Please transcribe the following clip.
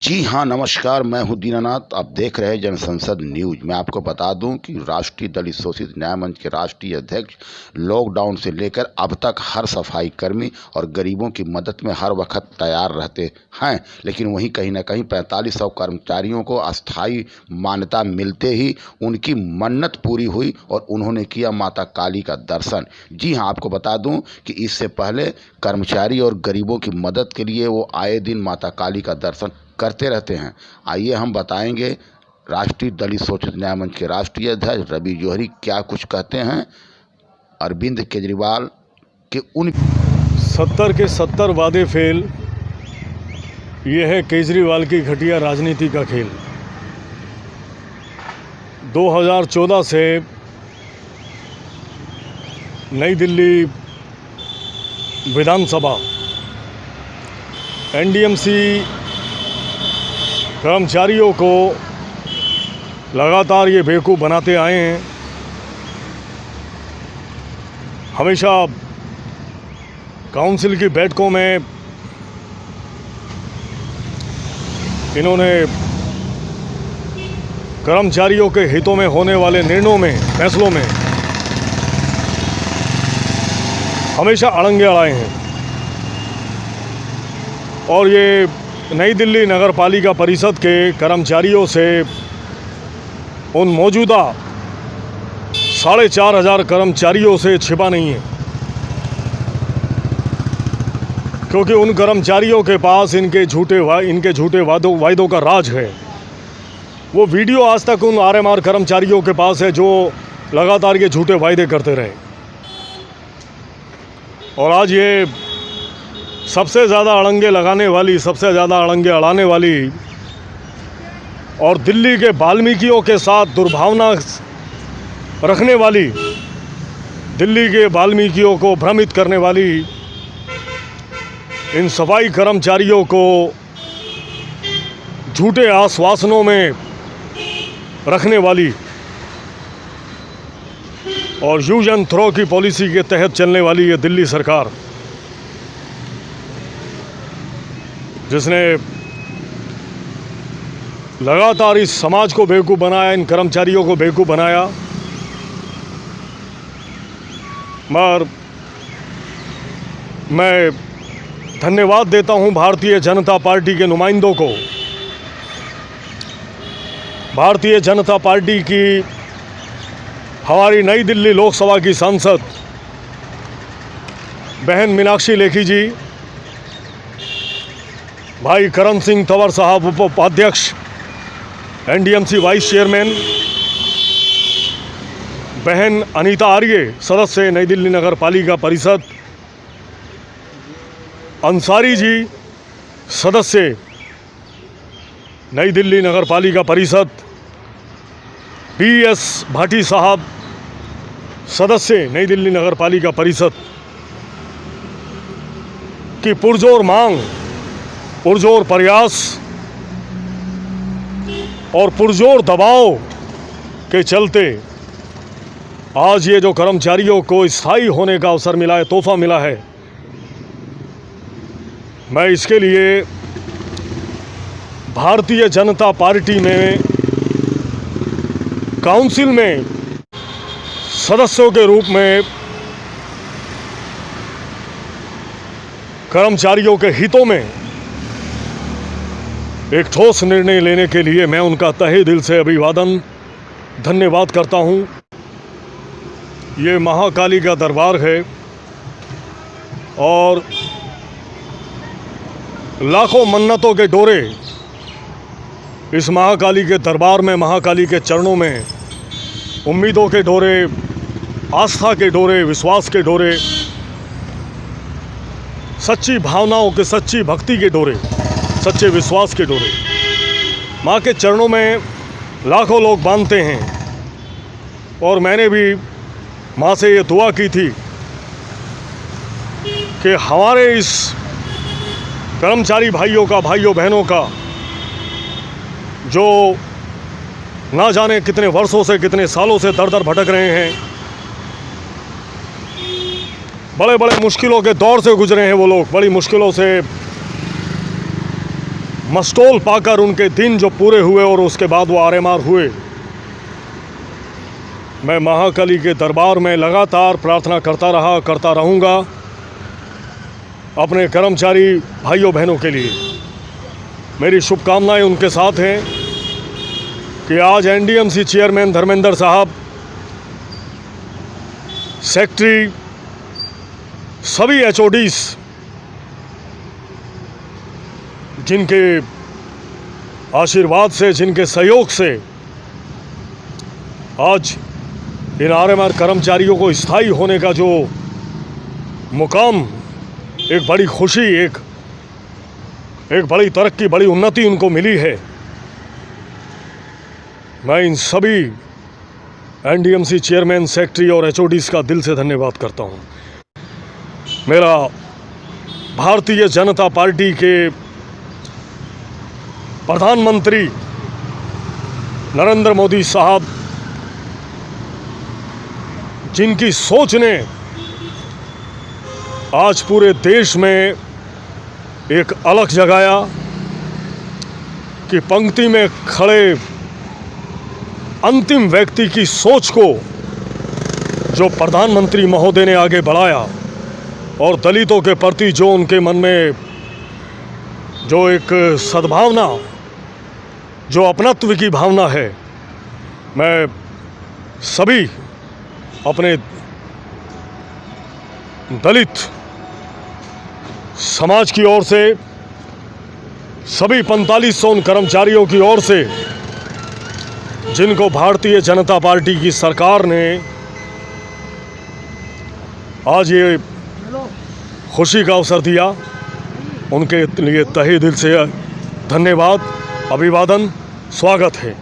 जी हाँ, नमस्कार। मैं हूँ दीनानाथ। आप देख रहे हैं जनसंसद न्यूज। मैं आपको बता दूं कि राष्ट्रीय दलित शोषित न्याय मंच के राष्ट्रीय अध्यक्ष लॉकडाउन से लेकर अब तक हर सफाई कर्मी और गरीबों की मदद में हर वक्त तैयार रहते हैं, लेकिन वहीं कहीं ना कहीं 4500 कर्मचारियों को अस्थायी मान्यता मिलते ही उनकी मन्नत पूरी हुई और उन्होंने किया माता काली का दर्शन। जी हाँ, आपको बता दूँ कि इससे पहले कर्मचारी और गरीबों की मदद के लिए वो आए दिन माता काली का दर्शन करते रहते हैं। आइए हम बताएंगे राष्ट्रीय दलित शोषित न्याय मंच के राष्ट्रीय अध्यक्ष रवि जौहरी क्या कुछ कहते हैं अरविंद केजरीवाल के उन 70 के 70 वादे फेल। ये है केजरीवाल की घटिया राजनीति का खेल। 2014 से नई दिल्ली विधानसभा एनडीएमसी कर्मचारियों को लगातार ये बेवकूफ़ बनाते आए हैं। हमेशा काउंसिल की बैठकों में इन्होंने कर्मचारियों के हितों में होने वाले निर्णयों में, फैसलों में हमेशा अड़ंगे अड़ाए हैं। और ये नई दिल्ली नगर पालिका परिषद के कर्मचारियों से उन मौजूदा 4500 कर्मचारियों से छिपा नहीं है, क्योंकि उन कर्मचारियों के पास इनके झूठे वायदों का राज है। वो वीडियो आज तक उन आरएमआर कर्मचारियों के पास है जो लगातार ये झूठे वायदे करते रहे। और आज ये सबसे ज़्यादा अड़ंगे लगाने वाली, सबसे ज़्यादा अड़ंगे अड़ाने वाली और दिल्ली के वाल्मीकियों के साथ दुर्भावना रखने वाली, दिल्ली के वाल्मीकियों को भ्रमित करने वाली इन सफाई कर्मचारियों को झूठे आश्वासनों में रखने वाली और यूज एंड थ्रो की पॉलिसी के तहत चलने वाली ये दिल्ली सरकार, जिसने लगातार इस समाज को बेवकूफ़ बनाया, इन कर्मचारियों को बेवकूफ़ बनाया। मगर मैं धन्यवाद देता हूं भारतीय जनता पार्टी के नुमाइंदों को। भारतीय जनता पार्टी की हमारी नई दिल्ली लोकसभा की सांसद बहन मीनाक्षी लेखी जी, भाई करण सिंह तंवर साहब उपाध्यक्ष एनडीएमसी वाइस चेयरमैन, बहन अनीता आर्य सदस्य नई दिल्ली नगर पालिका परिषद, अंसारी जी सदस्य नई दिल्ली नगर पालिका परिषद, PS भाटी साहब सदस्य नई दिल्ली नगर पालिका परिषद की पुरजोर मांग, पुरजोर प्रयास और पुरजोर दबाव के चलते आज ये जो कर्मचारियों को स्थायी होने का अवसर मिला है, तोहफा मिला है, मैं इसके लिए भारतीय जनता पार्टी में काउंसिल में सदस्यों के रूप में कर्मचारियों के हितों में एक ठोस निर्णय लेने के लिए मैं उनका तहे दिल से अभिवादन, धन्यवाद करता हूं। ये महाकाली का दरबार है और लाखों मन्नतों के डोरे इस महाकाली के दरबार में, महाकाली के चरणों में, उम्मीदों के डोरे, आस्था के डोरे, विश्वास के डोरे, सच्ची भावनाओं के, सच्ची भक्ति के डोरे, सच्चे विश्वास के डोरे माँ के चरणों में लाखों लोग बांधते हैं। और मैंने भी माँ से ये दुआ की थी कि हमारे इस कर्मचारी भाइयों बहनों का जो ना जाने कितने वर्षों से, कितने सालों से दर दर भटक रहे हैं, बड़े बड़े मुश्किलों के दौर से गुजरे हैं वो लोग, बड़ी मुश्किलों से मस्टोल पाकर उनके दिन जो पूरे हुए और उसके बाद वो आरेमार हुए, मैं महाकाली के दरबार में लगातार प्रार्थना करता रहूँगा अपने कर्मचारी भाइयों बहनों के लिए। मेरी शुभकामनाएं उनके साथ हैं कि आज एनडीएमसी चेयरमैन धर्मेंद्र साहब, सेक्रेटरी, सभी एचओडीज जिनके आशीर्वाद से, जिनके सहयोग से आज इन आरएमआर कर्मचारियों को स्थायी होने का जो मुकाम, एक बड़ी खुशी, एक बड़ी तरक्की, बड़ी उन्नति उनको मिली है, मैं इन सभी एनडीएमसी चेयरमैन, सेक्रेटरी और एचओडीज का दिल से धन्यवाद करता हूं। मेरा भारतीय जनता पार्टी के प्रधानमंत्री नरेंद्र मोदी साहब, जिनकी सोच ने आज पूरे देश में एक अलग जगाया कि पंक्ति में खड़े अंतिम व्यक्ति की सोच को जो प्रधानमंत्री महोदय ने आगे बढ़ाया और दलितों के प्रति जो उनके मन में जो एक सद्भावना, जो अपनत्व की भावना है, मैं सभी अपने दलित समाज की ओर से, सभी 4500 कर्मचारियों की ओर से, जिनको भारतीय जनता पार्टी की सरकार ने आज ये खुशी का अवसर दिया, उनके लिए तहे दिल से धन्यवाद, अभिवादन, स्वागत है।